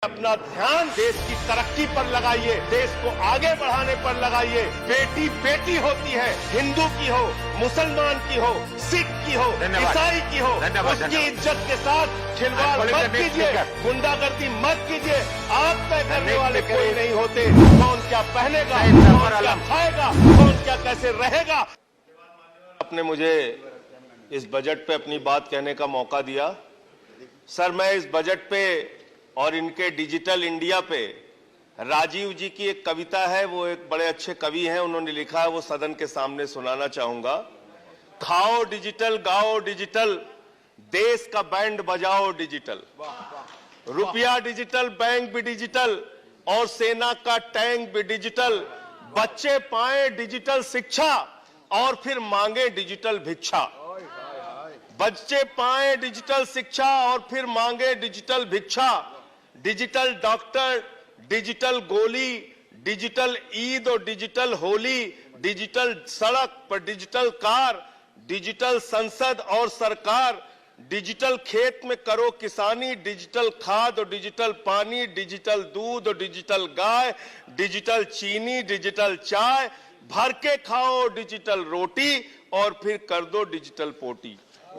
अपना ध्यान देश की तरक्की पर लगाइए, देश को आगे बढ़ाने पर लगाइए। बेटी बेटी होती है, हिंदू की हो, मुसलमान की हो, सिख की हो, ईसाई की हो, उसकी इज्जत के साथ खिलवाड़ मत कीजिए, गुंडागर्दी मत कीजिए। आप तय करने वाले कोई नहीं होते। कौन क्या पहनेगा, कौन क्या खाएगा, कौन क्या कैसे रहेगा। आपने मुझे इस बजट पे अपनी बात कहने का मौका दिया। सर, मैं इस बजट पे और इनके डिजिटल इंडिया पे राजीव जी की एक कविता है, वो एक बड़े अच्छे कवि हैं, उन्होंने लिखा है, वो सदन के सामने सुनाना चाहूंगा। खाओ डिजिटल, गाओ डिजिटल, देश का बैंड बजाओ डिजिटल, रुपया डिजिटल, बैंक भी डिजिटल और सेना का टैंक भी डिजिटल। बच्चे पाए डिजिटल शिक्षा और फिर मांगे डिजिटल भिक्षा। बच्चे पाए डिजिटल शिक्षा और फिर मांगे डिजिटल भिक्षा। डिजिटल डॉक्टर, डिजिटल गोली, डिजिटल ईद और डिजिटल होली, डिजिटल सड़क पर डिजिटल कार, डिजिटल संसद और सरकार, डिजिटल खेत में करो किसानी, डिजिटल खाद और डिजिटल पानी, डिजिटल दूध और डिजिटल गाय, डिजिटल चीनी, डिजिटल चाय, भर के खाओ डिजिटल रोटी और फिर कर दो डिजिटल पोटी।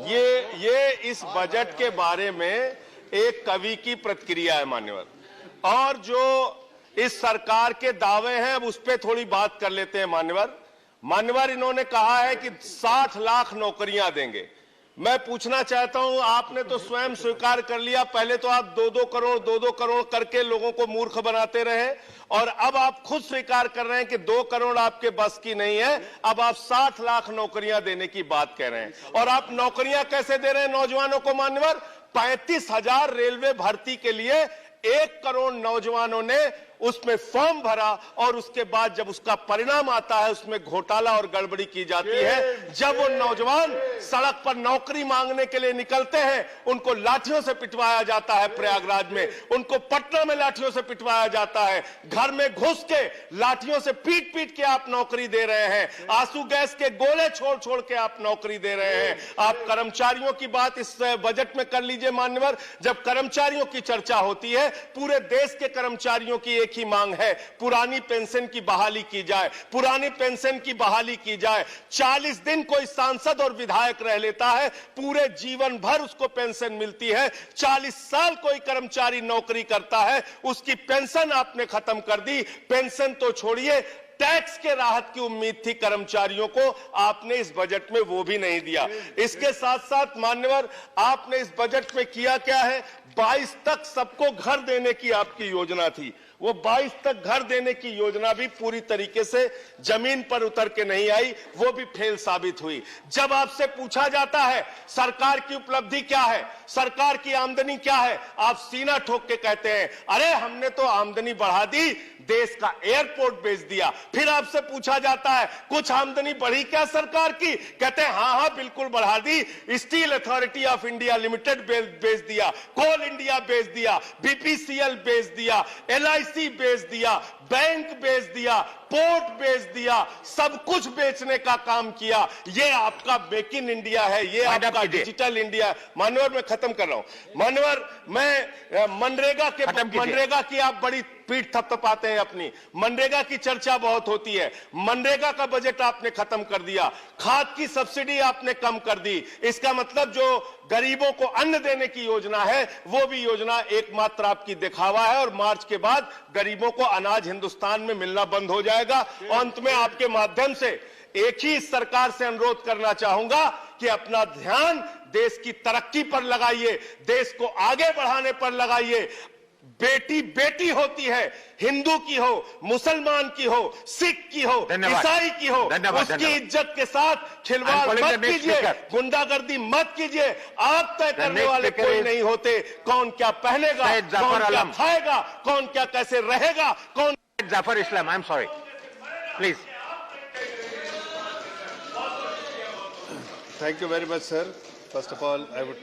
ये इस बजट के बारे में एक कवि की प्रतिक्रिया है मान्यवर। और जो इस सरकार के दावे हैं, अब उस पर थोड़ी बात कर लेते हैं मान्यवर। इन्होंने कहा है कि 60 लाख नौकरियां देंगे। मैं पूछना चाहता हूं, आपने तो स्वयं स्वीकार कर लिया, पहले तो आप 2-2 करोड़ करके लोगों को मूर्ख बनाते रहे और अब आप खुद स्वीकार कर रहे हैं कि 2 करोड़ आपके बस की नहीं है। अब आप 60 लाख नौकरियां देने की बात कह रहे हैं। और आप नौकरियां कैसे दे रहे हैं नौजवानों को मान्यवर? 35,000 रेलवे भर्ती के लिए 1 करोड़ नौजवानों ने उसमें फॉर्म भरा और उसके बाद जब उसका परिणाम आता है उसमें घोटाला और गड़बड़ी की जाती है। जब वो नौजवान सड़क पर नौकरी मांगने के लिए निकलते हैं, उनको लाठियों से पिटवाया जाता है प्रयागराज में, उनको पटना में लाठियों से पिटवाया जाता है। घर में घुस के लाठियों से पीट पीट के आप नौकरी दे रहे हैं, आंसू गैस के गोले छोड़ छोड़ के आप नौकरी दे रहे हैं। आप कर्मचारियों की बात इस बजट में कर लीजिए मान्यवर। जब कर्मचारियों की चर्चा होती है, पूरे देश के कर्मचारियों की एक ही मांग है, पुरानी पेंशन की बहाली की जाए, पुरानी पेंशन की बहाली की जाए। 40 दिन कोई सांसद और विधायक रह लेता है, पूरे जीवन भर उसको पेंशन मिलती है। 40 साल कोई कर्मचारी नौकरी करता है, उसकी पेंशन आपने खत्म कर दी। पेंशन तो छोड़िए, टैक्स के राहत की उम्मीद थी कर्मचारियों को, आपने इस बजट में वो भी नहीं दिया। इसके साथ साथ मान्यवर, आपने इस बजट में किया क्या है? 22 तक सबको घर देने की आपकी योजना थी। वो 22 तक घर देने की योजना भी पूरी तरीके से जमीन पर उतर के नहीं आई, वो भी फेल साबित हुई। जब आपसे पूछा जाता है सरकार की उपलब्धि क्या है, सरकार की आमदनी क्या है, आप सीना ठोक के कहते हैं अरे हमने तो आमदनी बढ़ा दी, देश का एयरपोर्ट बेच दिया। फिर आपसे पूछा जाता है कुछ आमदनी बढ़ी क्या सरकार की, कहते हैं हाँ बिल्कुल बढ़ा दी। Steel Authority of India Limited बेच दिया, कोल इंडिया बेच दिया, बीपीसीएल बेच दिया, एलआईसी बेच दिया, बैंक बेच दिया, पोर्ट बेच दिया, सब कुछ बेचने का काम किया। ये आपका मेक इन इंडिया है, ये आपका डिजिटल इंडिया है। मान्यवर, मैं खत्म कर रहा हूं मान्यवर। मैं मनरेगा की आप बड़ी पीठ थपथपाते हैं अपनी। मनरेगा की चर्चा बहुत होती है, मनरेगा का बजट आपने खत्म कर दिया, खाद की सब्सिडी आपने कम कर दी। इसका मतलब जो गरीबों को अन्न देने की योजना है, वो भी योजना एकमात्र आपकी दिखावा है और मार्च के बाद गरीबों को अनाज हिंदुस्तान में मिलना बंद हो जाएगा। अंत में आपके माध्यम से एक ही सरकार से अनुरोध करना चाहूंगा कि अपना ध्यान देश की तरक्की पर लगाइए, देश को आगे बढ़ाने पर लगाइए। बेटी बेटी होती है, हिंदू की हो, मुसलमान की हो, सिख की हो, ईसाई की हो, उसकी इज्जत के साथ खिलवाड़ मत कीजिए, गुंडागर्दी मत कीजिए। आप तय करने वाले कोई नहीं होते। कौन क्या पहनेगा, कौन क्या खाएगा, कौन क्या कैसे रहेगा, कौन। Zafar Islam, I'm sorry. Please. Thank you very much, sir. First of all, I would